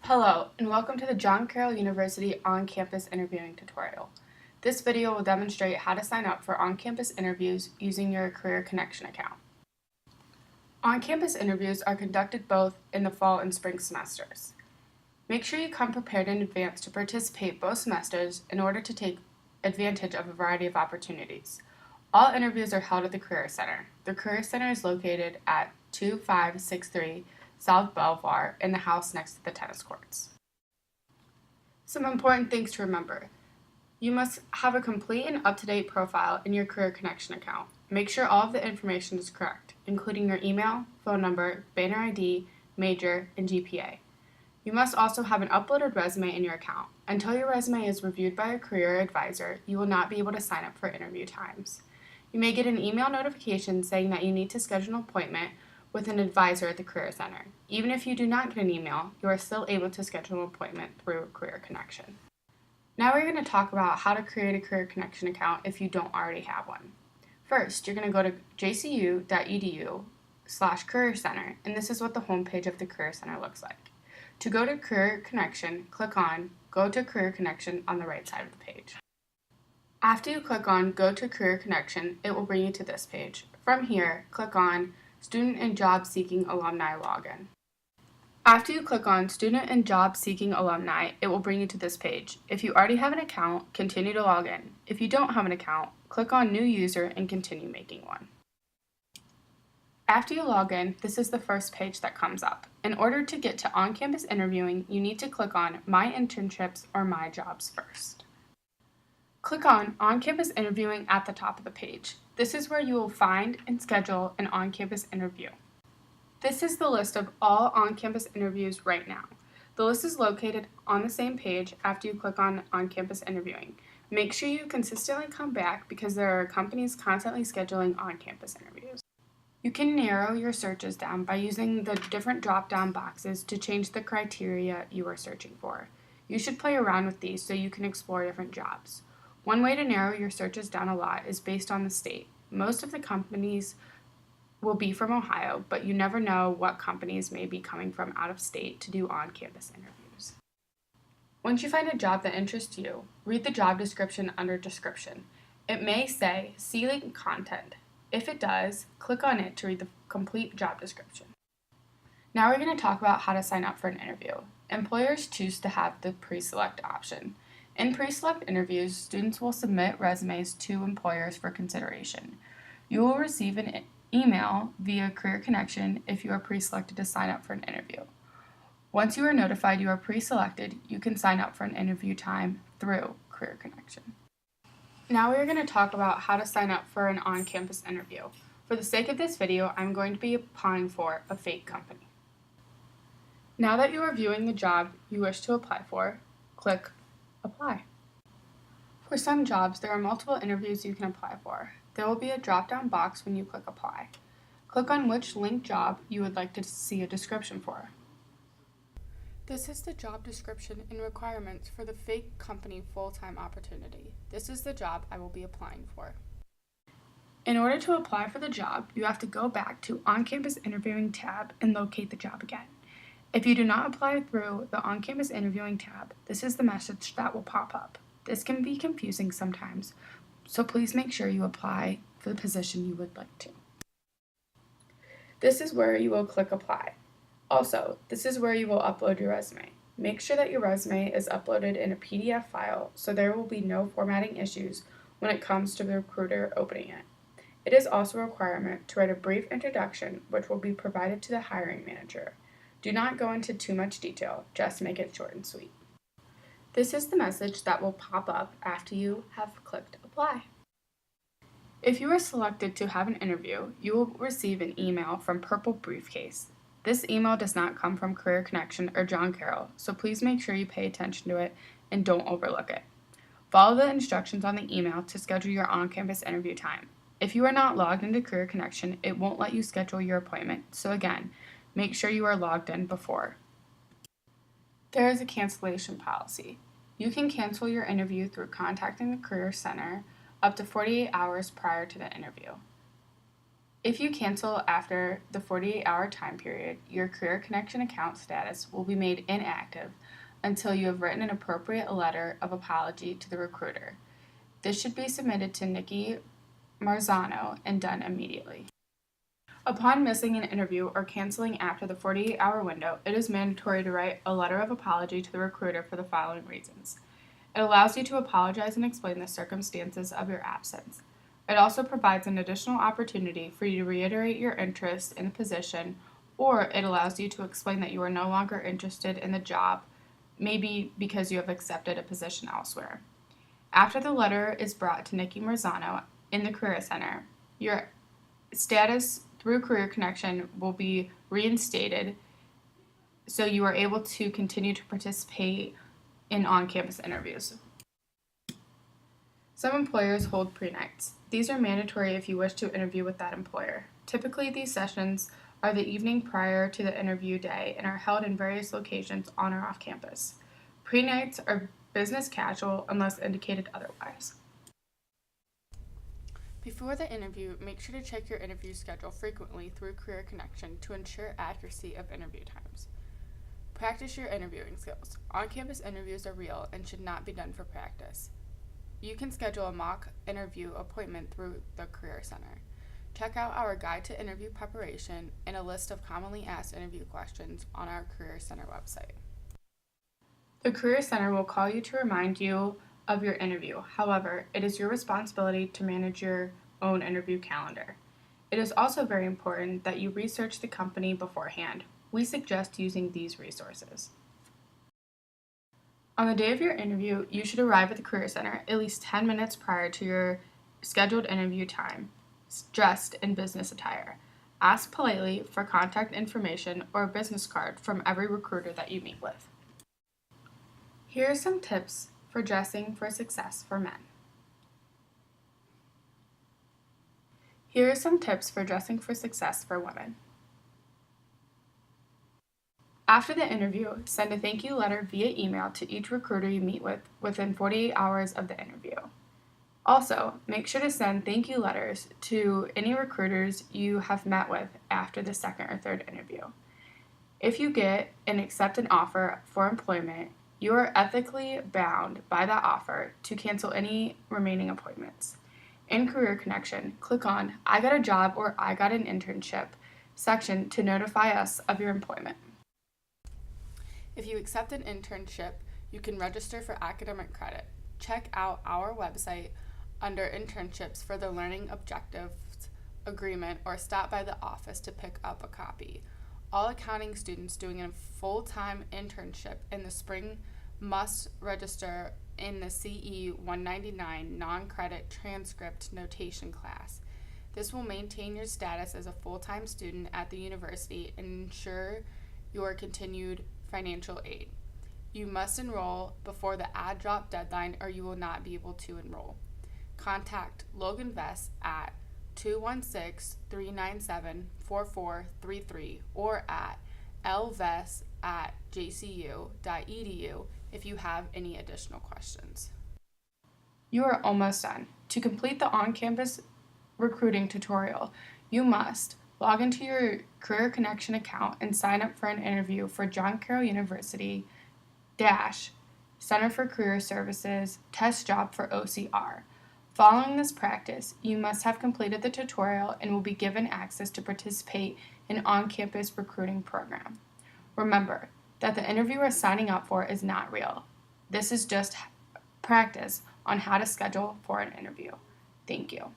Hello, and welcome to the John Carroll University on-campus interviewing tutorial. This video will demonstrate how to sign up for on-campus interviews using your Career Connection account. On-campus interviews are conducted both in the fall and spring semesters. Make sure you come prepared in advance to participate both semesters in order to take advantage of a variety of opportunities. All interviews are held at the Career Center. The Career Center is located at 2563 South Belvoir in the house next to the tennis courts. Some important things to remember. You must have a complete and up-to-date profile in your Career Connection account. Make sure all of the information is correct, including your email, phone number, banner ID, major, and GPA. You must also have an uploaded resume in your account. Until your resume is reviewed by a career advisor, you will not be able to sign up for interview times. You may get an email notification saying that you need to schedule an appointment with an advisor at the Career Center. Even if you do not get an email, you are still able to schedule an appointment through Career Connection. Now we're going to talk about how to create a Career Connection account if you don't already have one. First, you're going to go to jcu.edu/Career Center, and this is what the homepage of the Career Center looks like. To go to Career Connection, click on Go to Career Connection on the right side of the page. After you click on Go to Career Connection, it will bring you to this page. From here, click on Student and Job Seeking Alumni Login. After you click on Student and Job Seeking Alumni, it will bring you to this page. If you already have an account, continue to log in. If you don't have an account, click on New User and continue making one. After you log in, this is the first page that comes up. In order to get to on-campus interviewing, you need to click on My Internships or My Jobs first. Click on On-Campus Interviewing at the top of the page. This is where you will find and schedule an on-campus interview. This is the list of all on-campus interviews right now. The list is located on the same page after you click on On-Campus Interviewing. Make sure you consistently come back because there are companies constantly scheduling on-campus interviews. You can narrow your searches down by using the different drop-down boxes to change the criteria you are searching for. You should play around with these so you can explore different jobs. One way to narrow your searches down a lot is based on the state. Most of the companies will be from Ohio, but you never know what companies may be coming from out of state to do on-campus interviews. Once you find a job that interests you, read the job description under Description. It may say See Link Content. If it does, click on it to read the complete job description. Now we're going to talk about how to sign up for an interview. Employers choose to have the pre-select option. In pre-select interviews, students will submit resumes to employers for consideration. You will receive an email via Career Connection if you are pre-selected to sign up for an interview. Once you are notified you are pre-selected, you can sign up for an interview time through Career Connection. Now we are going to talk about how to sign up for an on-campus interview. For the sake of this video, I'm going to be applying for a fake company. Now that you are viewing the job you wish to apply for, click Apply. For some jobs, there are multiple interviews you can apply for. There will be a drop-down box when you click Apply. Click on which linked job you would like to see a description for. This is the job description and requirements for the fake company full-time opportunity. This is the job I will be applying for. In order to apply for the job, you have to go back to On-Campus Interviewing tab and locate the job again. If you do not apply through the On-Campus Interviewing tab, this is the message that will pop up. This can be confusing sometimes, so please make sure you apply for the position you would like to. This is where you will click Apply. Also, this is where you will upload your resume. Make sure that your resume is uploaded in a PDF file so there will be no formatting issues when it comes to the recruiter opening it. It is also a requirement to write a brief introduction which will be provided to the hiring manager. Do not go into too much detail, just make it short and sweet. This is the message that will pop up after you have clicked Apply. If you are selected to have an interview, you will receive an email from Purple Briefcase. This email does not come from Career Connection or John Carroll, so please make sure you pay attention to it and don't overlook it. Follow the instructions on the email to schedule your on-campus interview time. If you are not logged into Career Connection, it won't let you schedule your appointment, so again, make sure you are logged in before. There is a cancellation policy. You can cancel your interview through contacting the Career Center up to 48 hours prior to the interview. If you cancel after the 48-hour time period, your Career Connection account status will be made inactive until you have written an appropriate letter of apology to the recruiter. This should be submitted to Nikki Marzano and done immediately. Upon missing an interview or canceling after the 48-hour window, it is mandatory to write a letter of apology to the recruiter for the following reasons. It allows you to apologize and explain the circumstances of your absence. It also provides an additional opportunity for you to reiterate your interest in the position, or it allows you to explain that you are no longer interested in the job, maybe because you have accepted a position elsewhere. After the letter is brought to Nikki Marzano in the Career Center, your status through Career Connection will be reinstated so you are able to continue to participate in on-campus interviews. Some employers hold pre-nights. These are mandatory if you wish to interview with that employer. Typically, these sessions are the evening prior to the interview day and are held in various locations on or off campus. Pre-nights are business casual unless indicated otherwise. Before the interview, make sure to check your interview schedule frequently through Career Connection to ensure accuracy of interview times. Practice your interviewing skills. On-campus interviews are real and should not be done for practice. You can schedule a mock interview appointment through the Career Center. Check out our guide to interview preparation and a list of commonly asked interview questions on our Career Center website. The Career Center will call you to remind you of your interview. However, it is your responsibility to manage your own interview calendar. It is also very important that you research the company beforehand. We suggest using these resources. On the day of your interview, you should arrive at the Career Center at least 10 minutes prior to your scheduled interview time, dressed in business attire. Ask politely for contact information or a business card from every recruiter that you meet with. Here are some tips for dressing for success for men. Here are some tips for dressing for success for women. After the interview, send a thank you letter via email to each recruiter you meet with within 48 hours of the interview. Also, make sure to send thank you letters to any recruiters you have met with after the second or third interview. If you get and accept an offer for employment, you are ethically bound by that offer to cancel any remaining appointments. In Career Connection, click on I got a job or I got an internship section to notify us of your employment. If you accept an internship, you can register for academic credit. Check out our website under internships for the Learning Objectives Agreement or stop by the office to pick up a copy. All accounting students doing a full-time internship in the spring must register in the CE 199 non-credit transcript notation class. This will maintain your status as a full-time student at the university and ensure your continued financial aid. You must enroll before the add drop deadline or you will not be able to enroll. Contact Logan Vest at 216-397-4433 or at lvest@jcu.edu if you have any additional questions. You are almost done. To complete the on-campus recruiting tutorial, you must log into your Career Connection account and sign up for an interview for John Carroll University Center for Career Services test job for OCR. Following this practice, you must have completed the tutorial and will be given access to participate in on-campus recruiting program. Remember that the interview we're signing up for is not real. This is just practice on how to schedule for an interview. Thank you.